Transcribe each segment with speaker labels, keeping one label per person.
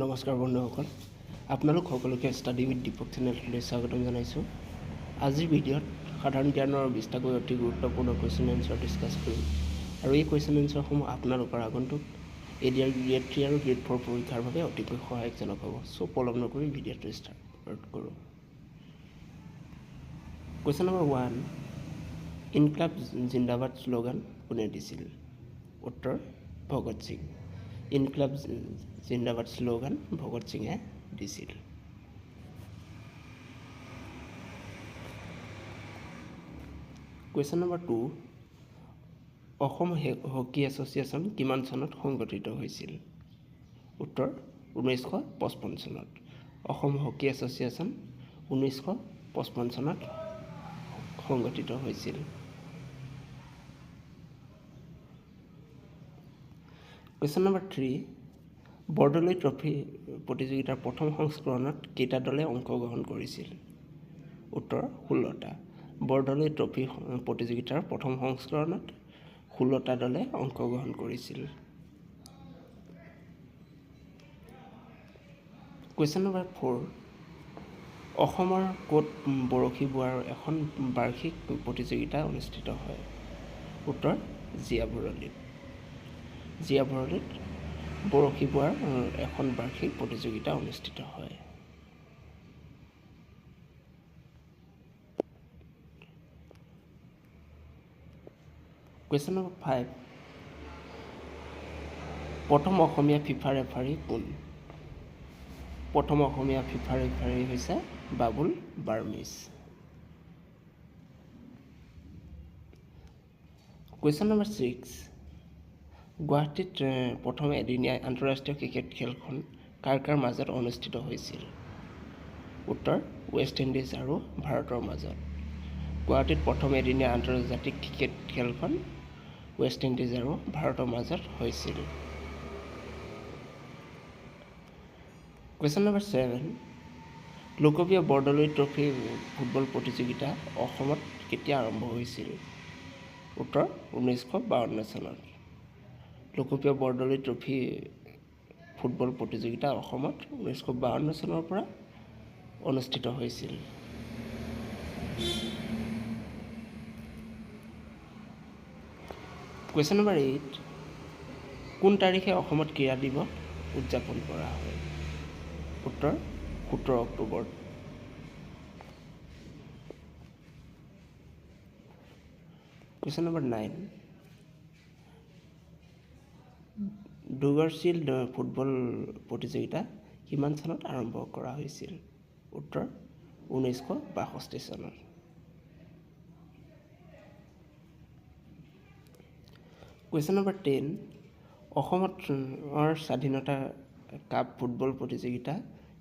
Speaker 1: নমস্কাৰ বন্ধুসকল, আপোনালোক সকলোকে ষ্টাডি উইথ দীপক চেনেললৈ স্বাগতম জনাইছোঁ। আজিৰ ভিডিঅ'ত সাধাৰণ জ্ঞানৰ 20টাকৈ অতি গুৰুত্বপূৰ্ণ কুৱেশ্যন এনচাৰ ডিছকাছ কৰিম আৰু এই কুৱেশ্যন এনচাৰসমূহ আপোনালোকৰ আগন্তুক এডিআৰ গ্ৰেড 3 আৰু গ্ৰেড 4 পৰীক্ষাৰ বাবে অতিকৈ সহায়কজনক হ'ব। চ' পলম নকৰি ভিডিঅ'টো ষ্টাৰ্ট কৰোঁ। কুৱেশ্যন নম্বৰ 1, ইনকলাব জিন্দাবাদ শ্লোগান কোনে দিছিল? উত্তৰ ভগত সিং। ইনকলাব জিন্দাবাদ শ্লোগান ভগত সিঙে দিছিল। Question number 2, Assam hockey association কিমান চনত সংগঠিত হৈছিল? উত্তৰ 1955 চনত। অসম হকী এছ'চিয়েশ্যন 1955 চনত সংগঠিত হৈছিল। কুৱেশ্যন নম্বৰ 3, বৰদলৈ ট্ৰফী প্ৰতিযোগিতাৰ প্ৰথম সংস্কৰণত কেইটা দলে অংশগ্ৰহণ কৰিছিল? উত্তৰ 16টা। বৰদলৈ ট্ৰফী প্ৰতিযোগিতাৰ প্ৰথম সংস্কৰণত 16টা দলে অংশগ্ৰহণ কৰিছিল। কুৱেশ্যন নম্বৰ 4, অসমৰ ক'ত বৰশী বোৱাৰ এখন বাৰ্ষিক প্ৰতিযোগিতা অনুষ্ঠিত হয়? উত্তৰ জীয়াভৰলীত। জীয়াভৰলীত বৰশী বোৱাৰ এখন বাৰ্ষিক প্ৰতিযোগিতা অনুষ্ঠিত হয়। কুৱেশ্যন নম্বৰ 5, প্ৰথম অসমীয়া ফিফা ৰেফাৰী কোন? প্ৰথম অসমীয়া ফিফা ৰেফাৰী হৈছে বাবুল বাৰ্মিজ। কুৱেশ্যন নম্বৰ 6, গুৱাহাটীত প্ৰথম এদিনীয়া আন্তঃৰাষ্ট্ৰীয় ক্ৰিকেট খেলখন কাৰ কাৰ মাজত অনুষ্ঠিত হৈছিল? উত্তৰ ৱেষ্ট ইণ্ডিজ আৰু ভাৰতৰ মাজত। গুৱাহাটীত প্ৰথম এদিনীয়া আন্তৰ্জাতিক ক্ৰিকেট খেলখন ৱেষ্ট ইণ্ডিজ আৰু ভাৰতৰ মাজত হৈছিল। কুৱেশ্যন নম্বৰ 7, লোকপ্ৰিয় বৰদলৈ ট্ৰফী ফুটবল প্ৰতিযোগিতা অসমত কেতিয়া আৰম্ভ হৈছিল? উত্তৰ 1952 চনত। লোকপ্ৰিয় বৰদলৈ ট্ৰফী ফুটবল প্ৰতিযোগিতা অসমত 1952 চনৰ পৰা অনুষ্ঠিত হৈছিল। কুৱেশ্যন নম্বৰ 8, কোন তাৰিখে অসমত ক্ৰীড়া দিৱস উদযাপন কৰা হয়? উত্তৰ 17 অক্টোবৰ। কুৱেশ্যন নম্বৰ 9, ডুগাৰচিল ফুটবল প্ৰতিযোগিতা কিমান চনত আৰম্ভ কৰা হৈছিল? উত্তৰ 1962 চনত। কুৱেশ্যন নম্বৰ 10, অসমৰ স্বাধীনতা কাপ ফুটবল প্ৰতিযোগিতা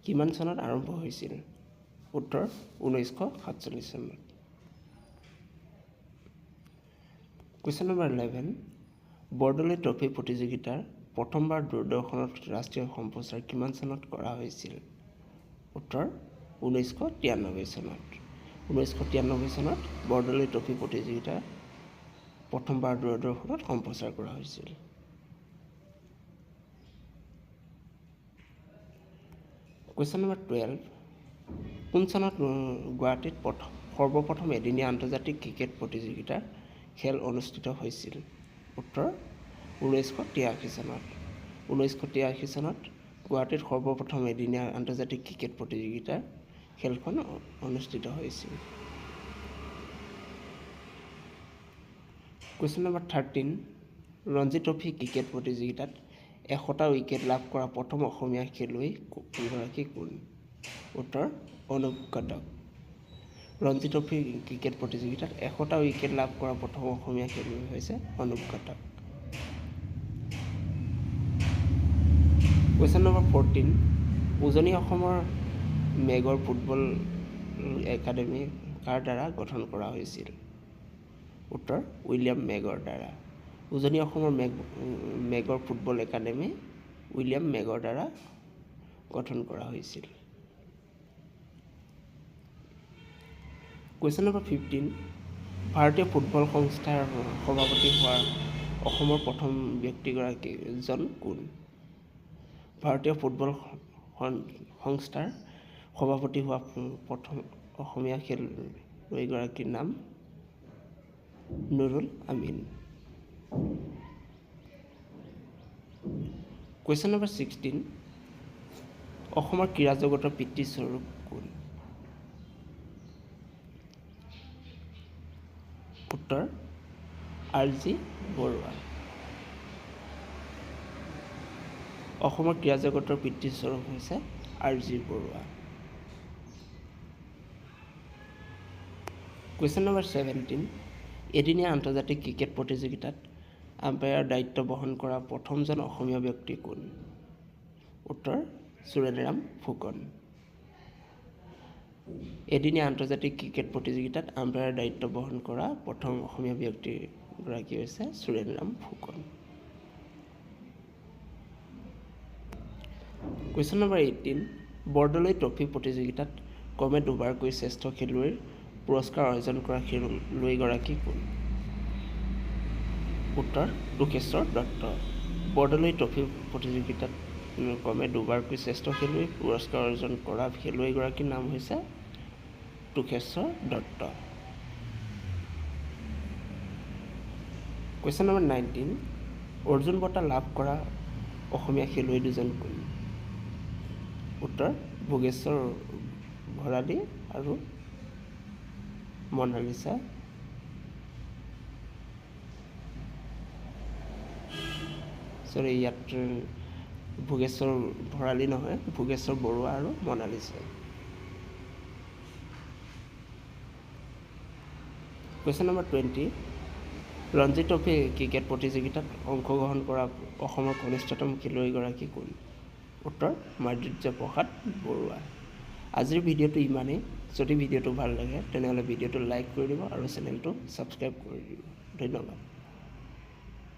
Speaker 1: কিমান চনত আৰম্ভ হৈছিল? উত্তৰ 1947 চনত। কুৱেশ্যন নম্বৰ 11, বৰদলৈ ট্ৰফী প্ৰতিযোগিতাৰ প্ৰথমবাৰ দূৰদৰ্শনত ৰাষ্ট্ৰীয় সম্প্ৰচাৰ কিমান চনত কৰা হৈছিল? উত্তৰ 1993 চনত। 1993 চনত বৰদলৈ ট্ৰফী প্ৰতিযোগিতা প্ৰথমবাৰ দূৰদৰ্শনত সম্প্ৰচাৰ কৰা হৈছিল। কুৱেশ্যন নম্বৰ 12, কোন চনত গুৱাহাটীত সৰ্বপ্ৰথম এদিনীয়া আন্তৰ্জাতিক ক্ৰিকেট প্ৰতিযোগিতাৰ খেল অনুষ্ঠিত হৈছিল? উত্তৰ 1983 চনত। 1983 চনত গুৱাহাটীত সৰ্বপ্ৰথম এদিনীয়া আন্তৰ্জাতিক ক্ৰিকেট প্ৰতিযোগিতাৰ খেলখন অনুষ্ঠিত হৈছিল। Question number 13, Ranji trophy cricket প্ৰতিযোগিতাত 100টা উইকেট লাভ কৰা প্ৰথম অসমীয়া খেলুৱৈগৰাকী কোন? উত্তৰ অনুপ ঘটক। ৰঞ্জী ট্ৰফী ক্ৰিকেট প্ৰতিযোগিতাত 100টা উইকেট লাভ কৰা প্ৰথম অসমীয়া খেলুৱৈ হৈছে অনুপ ঘটক। কুৱেশ্যন নম্বৰ 14, উজনি অসমৰ মেগৰ ফুটবল একাডেমি কাৰ দ্বাৰা গঠন কৰা হৈছিল? উত্তৰ উইলিয়াম মেগৰ দ্বাৰা। উজনি অসমৰ মেগৰ ফুটবল একাডেমি উইলিয়াম মেগৰ দ্বাৰা গঠন কৰা হৈছিল। কুৱেশ্যন নম্বৰ 15, ভাৰতীয় ফুটবল সংস্থাৰ সভাপতি হোৱাৰ অসমৰ প্ৰথম ব্যক্তিগৰাকীজন কোন? ভাৰতীয় ফুটবল সংস্থাৰ সভাপতি হোৱা প্ৰথম অসমীয়া খেলুৱৈগৰাকীৰ নাম নুৰুল আমিন। কুৱেশ্যন নম্বৰ 16, অসমৰ ক্ৰীড়া জগতৰ পিতৃস্বৰূপ কোন? উত্তৰ R.G. বৰুৱা। অসমৰ ক্ৰীড়া জগতৰ পিতৃস্বৰূপ হৈছে R.G. বৰুৱা। কুৱেশ্যন নম্বৰ 17, এদিনীয়া আন্তৰ্জাতিক ক্ৰিকেট প্ৰতিযোগিতাত আম্পায়াৰৰ দায়িত্ব বহন কৰা প্ৰথমজন অসমীয়া ব্যক্তি কোন? উত্তৰ সুৰেনৰাম ফুকন। এদিনীয়া আন্তৰ্জাতিক ক্ৰিকেট প্ৰতিযোগিতাত আম্পায়াৰৰ দায়িত্ব বহন কৰা প্ৰথম অসমীয়া ব্যক্তিগৰাকী হৈছে Surenram Phukan. Question number 18, Bordoloi trophy প্ৰতিযোগিতাত ক্ৰমে দুবাৰকৈ শ্ৰেষ্ঠ খেলুৱৈৰ পুৰস্কাৰ অৰ্জন কৰা খেলুৱৈগৰাকী কোন? উত্তৰ টোকেশ্বৰ দত্ত। বৰদলৈ ট্ৰফী প্ৰতিযোগিতাত ক্ৰমে দুবাৰকৈ শ্ৰেষ্ঠ খেলুৱৈ পুৰস্কাৰ অৰ্জন কৰা খেলুৱৈগৰাকীৰ নাম হৈছে টোকেশ্বৰ দত্ত। কুৱেশ্যন নম্বৰ 19, অৰ্জুন বঁটা লাভ কৰা অসমীয়া খেলুৱৈ দুজন কোন? উত্তৰ ভোগেশ্বৰ ভৰালী আৰু মনালিছা। ইয়াত ভোগেশ্বৰ ভৰালী নহয়, ভোগেশ্বৰ বৰুৱা আৰু Monalisa. Question number 20, Ranji trophy cricket প্ৰতিযোগিতাত অংশগ্ৰহণ কৰা অসমৰ কনিষ্ঠতম খেলুৱৈগৰাকী কোন? উত্তৰ মাধুৰ্য প্ৰসাদ বৰুৱা। আজিৰ ভিডিঅ'টো ইমানেই। যদি ভিডিঅ'টো ভাল লাগে তেনেহ'লে ভিডিঅ'টো লাইক কৰি দিব আৰু চেনেলটো ছাবস্ক্ৰাইব কৰি দিব। ধন্যবাদ।